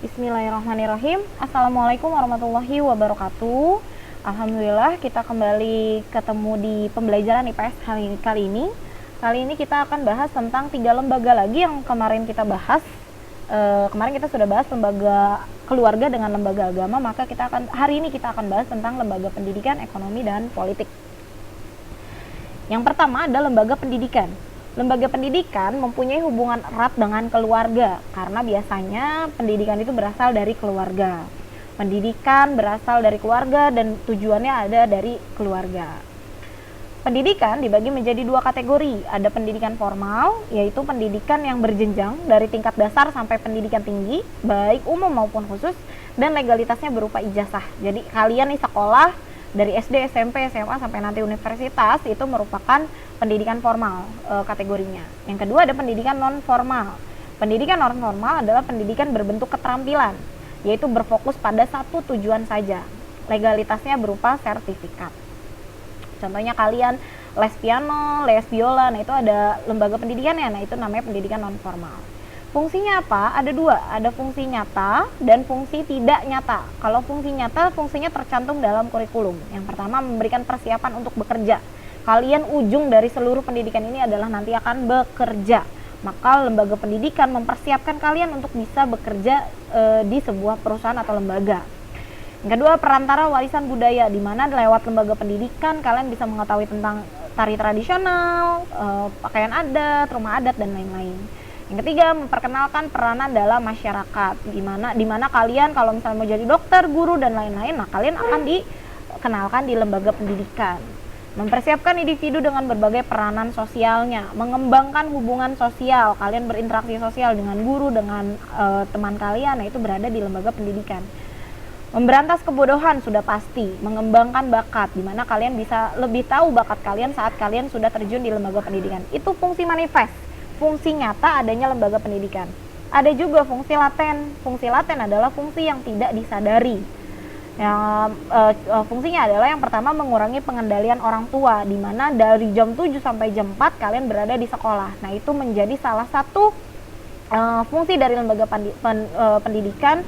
Bismillahirrahmanirrahim. Assalamualaikum warahmatullahi wabarakatuh. Alhamdulillah kita kembali ketemu di pembelajaran IPS kali ini. Kali ini kita akan bahas tentang 3 lembaga lagi yang kemarin kita bahas. Kemarin kita sudah bahas lembaga keluarga dengan lembaga agama, maka hari ini kita akan bahas tentang lembaga pendidikan, ekonomi, dan politik. Yang pertama ada lembaga pendidikan. Lembaga pendidikan mempunyai hubungan erat dengan keluarga karena biasanya pendidikan itu berasal dari keluarga. Pendidikan berasal dari keluarga dan tujuannya ada dari keluarga. Pendidikan dibagi menjadi 2 kategori. Ada pendidikan formal, yaitu pendidikan yang berjenjang dari tingkat dasar sampai pendidikan tinggi, baik umum maupun khusus, dan legalitasnya berupa ijazah. Jadi kalian nih sekolah dari SD, SMP, SMA sampai nanti universitas itu merupakan pendidikan formal kategorinya. Yang kedua ada pendidikan non formal. Pendidikan non formal adalah pendidikan berbentuk keterampilan, yaitu berfokus pada satu tujuan saja. Legalitasnya berupa sertifikat. Contohnya kalian les piano, les biola, nah itu ada lembaga pendidikannya, nah itu namanya pendidikan non formal. Fungsinya apa? Ada 2, ada fungsi nyata dan fungsi tidak nyata. Kalau fungsi nyata, fungsinya tercantum dalam kurikulum. Yang pertama, memberikan persiapan untuk bekerja. Kalian ujung dari seluruh pendidikan ini adalah nanti akan bekerja. Maka lembaga pendidikan mempersiapkan kalian untuk bisa bekerja di sebuah perusahaan atau lembaga. Yang kedua, perantara warisan budaya, di mana lewat lembaga pendidikan kalian bisa mengetahui tentang tari tradisional, pakaian adat, rumah adat, dan lain-lain. Yang ketiga, memperkenalkan peranan dalam masyarakat, di mana kalian kalau misalnya mau jadi dokter, guru, dan lain-lain, nah kalian akan dikenalkan di lembaga pendidikan. Mempersiapkan individu dengan berbagai peranan sosialnya, mengembangkan hubungan sosial, kalian berinteraksi sosial dengan guru, dengan teman kalian, nah itu berada di lembaga pendidikan. Memberantas kebodohan sudah pasti, mengembangkan bakat, di mana kalian bisa lebih tahu bakat kalian saat kalian sudah terjun di lembaga pendidikan. Itu fungsi manifest. Fungsi nyata adanya lembaga pendidikan. Ada juga fungsi laten. Fungsi laten adalah fungsi yang tidak disadari. Fungsinya adalah yang pertama mengurangi pengendalian orang tua, di mana dari jam 7 sampai jam 4 kalian berada di sekolah. Nah, itu menjadi salah satu fungsi dari lembaga pendidikan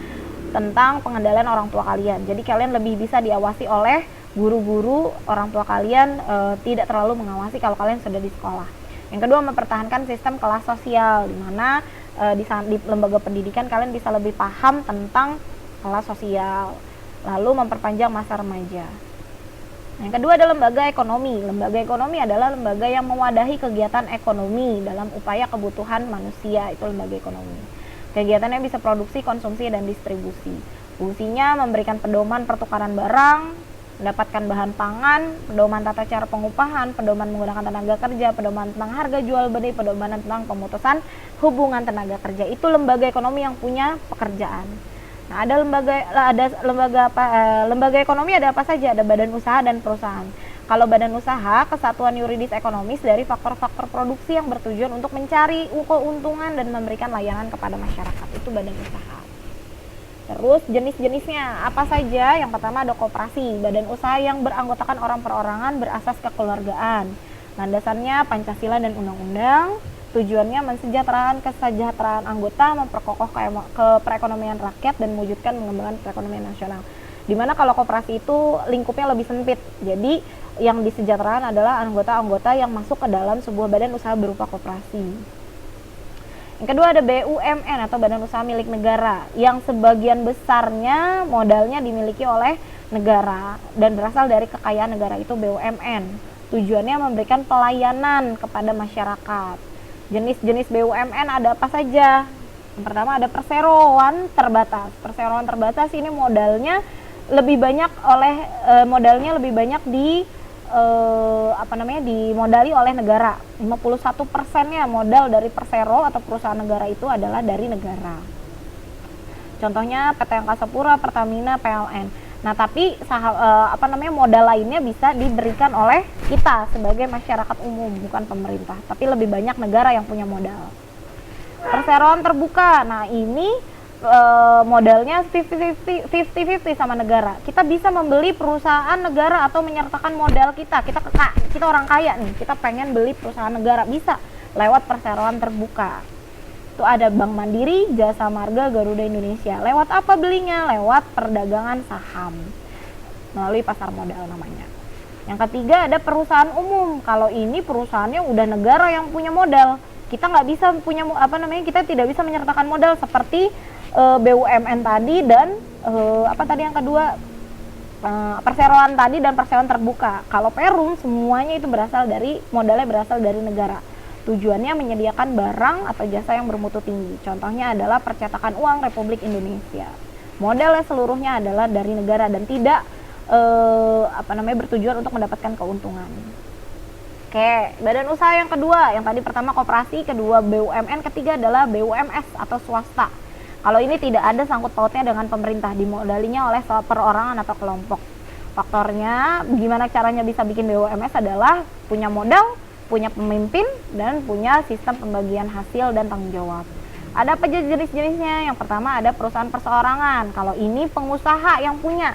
tentang pengendalian orang tua kalian. Jadi kalian lebih bisa diawasi oleh guru-guru, orang tua kalian tidak terlalu mengawasi kalau kalian sudah di sekolah. Yang kedua, mempertahankan sistem kelas sosial, di mana di lembaga pendidikan kalian bisa lebih paham tentang kelas sosial. Lalu memperpanjang masa remaja. Yang kedua ada lembaga ekonomi. Lembaga ekonomi adalah lembaga yang mewadahi kegiatan ekonomi dalam upaya kebutuhan manusia, itu lembaga ekonomi. Kegiatannya bisa produksi, konsumsi, dan distribusi. Fungsinya memberikan pedoman pertukaran barang, mendapatkan bahan pangan, pedoman tata cara pengupahan, pedoman menggunakan tenaga kerja, pedoman tentang harga jual beli, pedoman tentang pemutusan hubungan tenaga kerja. Itu lembaga ekonomi yang punya pekerjaan. Nah, lembaga ekonomi ada apa saja? Ada badan usaha dan perusahaan. Kalau badan usaha, kesatuan yuridis ekonomis dari faktor-faktor produksi yang bertujuan untuk mencari keuntungan dan memberikan layanan kepada masyarakat. Itu badan usaha. Terus jenis-jenisnya apa saja? Yang pertama ada koperasi, badan usaha yang beranggotakan orang perorangan berasas kekeluargaan. Landasannya Pancasila dan undang-undang. Tujuannya mensejahterakan kesejahteraan anggota, memperkokoh perekonomian rakyat, dan mewujudkan pengembangan perekonomian nasional. Dimana kalau koperasi itu lingkupnya lebih sempit. Jadi yang disejahterakan adalah anggota-anggota yang masuk ke dalam sebuah badan usaha berupa koperasi. Yang kedua ada BUMN atau badan usaha milik negara, yang sebagian besarnya modalnya dimiliki oleh negara dan berasal dari kekayaan negara, itu BUMN. Tujuannya memberikan pelayanan kepada masyarakat. Jenis-jenis BUMN ada apa saja? Yang pertama ada perseroan terbatas. Perseroan terbatas ini modalnya lebih banyak dimodali oleh negara. 51%-nya modal dari persero atau perusahaan negara itu adalah dari negara. Contohnya PT Angkasa Pura, Pertamina, PLN. Nah, tapi modal lainnya bisa diberikan oleh kita sebagai masyarakat umum, bukan pemerintah, tapi lebih banyak negara yang punya modal. Perseroan terbuka. Nah, ini modalnya 50-50 sama negara. Kita bisa membeli perusahaan negara atau menyertakan modal kita. Kita orang kaya nih, kita pengen beli perusahaan negara, bisa lewat perseroan terbuka. Itu ada Bank Mandiri, Jasa Marga, Garuda Indonesia. Lewat apa belinya? Lewat perdagangan saham melalui pasar modal namanya. Yang ketiga ada perusahaan umum. Kalau ini perusahaannya udah negara yang punya modal, kita nggak bisa punya kita tidak bisa menyertakan modal seperti BUMN tadi dan yang kedua, perseroan tadi dan perseroan terbuka. Kalau Perum semuanya itu modalnya berasal dari negara. Tujuannya menyediakan barang atau jasa yang bermutu tinggi. Contohnya adalah percetakan uang Republik Indonesia. Modalnya seluruhnya adalah dari negara dan tidak bertujuan untuk mendapatkan keuntungan. Oke, badan usaha yang kedua, yang tadi pertama koperasi, kedua BUMN, ketiga adalah BUMS atau swasta. Kalau ini tidak ada sangkut pautnya dengan pemerintah, dimodalinya oleh perorangan atau kelompok. Faktornya, gimana caranya bisa bikin BUMS adalah punya modal, punya pemimpin, dan punya sistem pembagian hasil dan tanggung jawab. Ada apa jenis-jenisnya? Yang pertama ada perusahaan perseorangan. Kalau ini pengusaha yang punya.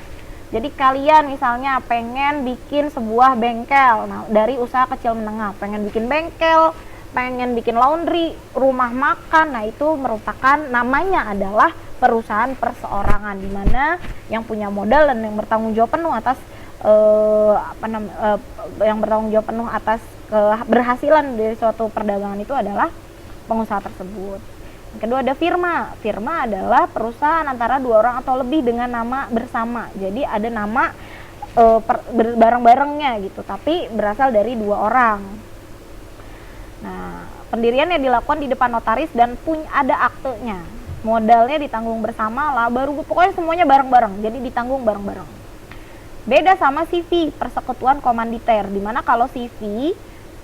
Jadi kalian misalnya pengen bikin sebuah bengkel, nah dari usaha kecil menengah, pengen bikin bengkel, pengen bikin laundry, rumah makan, nah itu merupakan namanya adalah perusahaan perseorangan, di mana yang punya modal dan yang bertanggung jawab penuh atas keberhasilan dari suatu perdagangan itu adalah pengusaha tersebut. Yang kedua ada firma. Firma adalah perusahaan antara dua orang atau lebih dengan nama bersama. Jadi ada nama bareng-barengnya gitu, tapi berasal dari dua orang. Nah, pendiriannya dilakukan di depan notaris dan ada aktenya. Modalnya ditanggung bersama lah, pokoknya semuanya bareng-bareng. Jadi ditanggung bareng-bareng. Beda sama CV, persekutuan komanditer, dimana kalau CV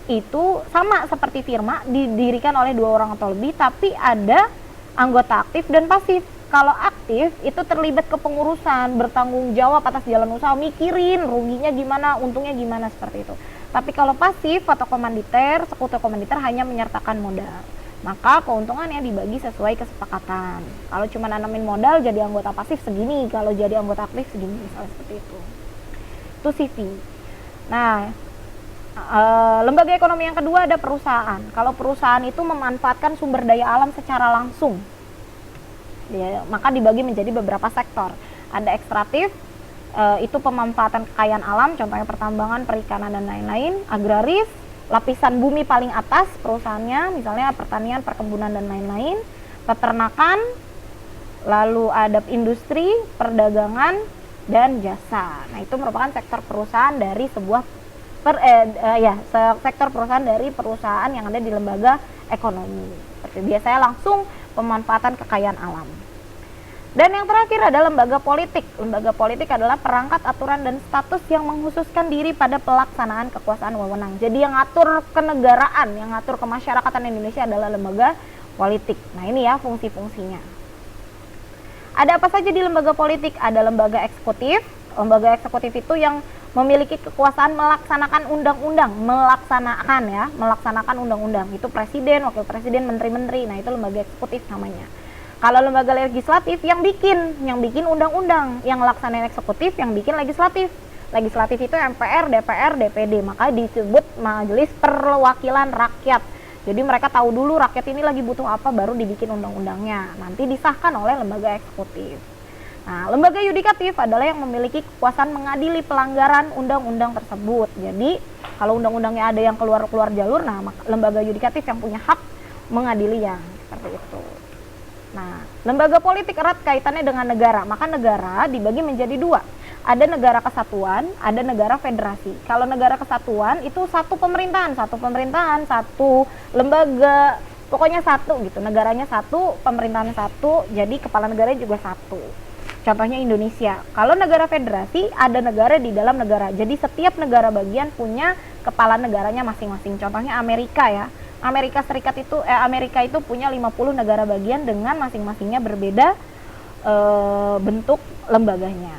itu sama seperti firma, didirikan oleh dua orang atau lebih, tapi ada anggota aktif dan pasif. Kalau aktif itu terlibat kepengurusan, bertanggung jawab atas jalan usaha, mikirin ruginya gimana, untungnya gimana, seperti itu. Tapi kalau pasif atau komanditer, sekutu komanditer hanya menyertakan modal, maka keuntungannya dibagi sesuai kesepakatan. Kalau cuma nanamin modal jadi anggota pasif segini, kalau jadi anggota aktif segini, misalnya seperti itu. Itu CV. Nah, lembaga ekonomi yang kedua ada perusahaan. Kalau perusahaan itu memanfaatkan sumber daya alam secara langsung, maka dibagi menjadi beberapa sektor. Ada ekstraktif, itu pemanfaatan kekayaan alam, contohnya pertambangan, perikanan, dan lain-lain. Agraris, lapisan bumi paling atas perusahaannya, misalnya pertanian, perkebunan, dan lain-lain. Peternakan, lalu ada industri, perdagangan, dan jasa. Nah, itu merupakan sektor perusahaan dari sektor perusahaan dari perusahaan yang ada di lembaga ekonomi. Seperti biasanya langsung pemanfaatan kekayaan alam. Dan yang terakhir ada lembaga politik. Lembaga politik adalah perangkat aturan dan status yang mengkhususkan diri pada pelaksanaan kekuasaan wewenang. Jadi yang ngatur kenegaraan, yang ngatur kemasyarakatan Indonesia adalah lembaga politik. Nah, ini ya fungsi-fungsinya. Ada apa saja di lembaga politik? Ada lembaga eksekutif. Lembaga eksekutif itu yang memiliki kekuasaan melaksanakan undang-undang, melaksanakan undang-undang. Itu presiden, wakil presiden, menteri-menteri. Nah, itu lembaga eksekutif namanya. Kalau lembaga legislatif yang bikin undang-undang, yang laksanain eksekutif, yang bikin legislatif. Legislatif itu MPR, DPR, DPD, maka disebut Majelis Perwakilan Rakyat. Jadi mereka tahu dulu rakyat ini lagi butuh apa, baru dibikin undang-undangnya. Nanti disahkan oleh lembaga eksekutif. Nah, lembaga yudikatif adalah yang memiliki kekuasaan mengadili pelanggaran undang-undang tersebut. Jadi, kalau undang-undangnya ada yang keluar jalur, nah lembaga yudikatif yang punya hak mengadili yang seperti itu. Nah, lembaga politik erat kaitannya dengan negara, maka negara dibagi menjadi dua. Ada negara kesatuan, ada negara federasi. Kalau negara kesatuan itu satu pemerintahan, satu lembaga, pokoknya satu gitu. Negaranya satu, pemerintahan satu, jadi kepala negaranya juga satu. Contohnya Indonesia. Kalau negara federasi, ada negara di dalam negara. Jadi setiap negara bagian punya kepala negaranya masing-masing. Contohnya Amerika ya. Amerika itu punya 50 negara bagian dengan masing-masingnya berbeda bentuk lembaganya.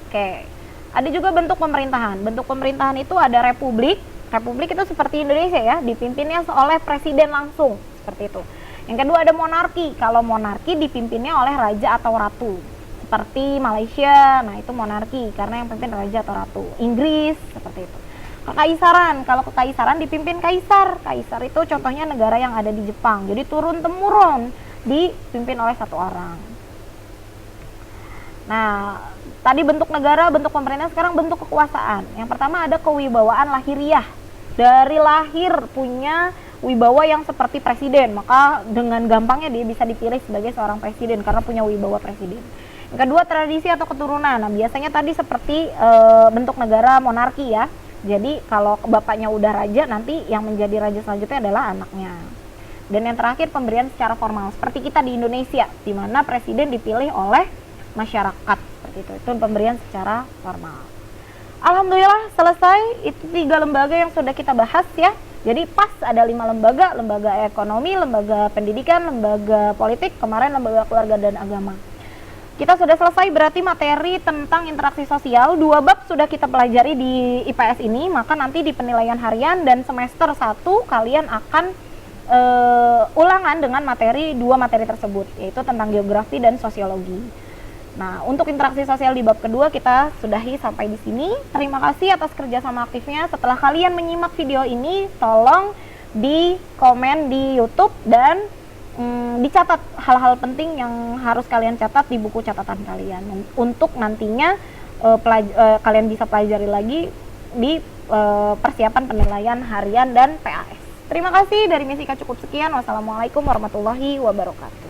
Oke. Ada juga bentuk pemerintahan. Bentuk pemerintahan itu ada republik. Republik itu seperti Indonesia ya, dipimpinnya oleh presiden langsung, seperti itu. Yang kedua ada monarki. Kalau monarki dipimpinnya oleh raja atau ratu. Seperti Malaysia, nah itu monarki karena yang pimpin raja atau ratu. Inggris, seperti itu. Kekaisaran, kalau kekaisaran dipimpin kaisar. Kaisar itu contohnya negara yang ada di Jepang. Jadi turun temurun dipimpin oleh satu orang. Nah, tadi bentuk negara, bentuk pemerintah, sekarang bentuk kekuasaan. Yang pertama ada kewibawaan lahiriah. Dari lahir punya wibawa yang seperti presiden, maka dengan gampangnya dia bisa dipilih sebagai seorang presiden karena punya wibawa presiden. Yang kedua, tradisi atau keturunan. Nah, biasanya tadi seperti bentuk negara monarki ya. Jadi kalau bapaknya udah raja, nanti yang menjadi raja selanjutnya adalah anaknya. Dan yang terakhir, pemberian secara formal seperti kita di Indonesia, di mana presiden dipilih oleh masyarakat seperti itu. Itu pemberian secara formal. Alhamdulillah selesai. Itu 3 lembaga yang sudah kita bahas ya. Jadi pas ada 5 lembaga, lembaga ekonomi, lembaga pendidikan, lembaga politik, kemarin lembaga keluarga dan agama. Kita sudah selesai berarti materi tentang interaksi sosial. 2 bab sudah kita pelajari di IPS ini, maka nanti di penilaian harian dan semester 1 kalian akan ulangan dengan materi 2 materi tersebut, yaitu tentang geografi dan sosiologi. Nah, untuk interaksi sosial di bab kedua kita sudahi sampai di sini. Terima kasih atas kerjasama aktifnya. Setelah kalian menyimak video ini, tolong di komen di YouTube dan dicatat hal-hal penting yang harus kalian catat di buku catatan kalian untuk nantinya kalian bisa pelajari lagi di persiapan penilaian harian dan PAS. Terima kasih, dari Mesika cukup sekian. Wassalamualaikum warahmatullahi wabarakatuh.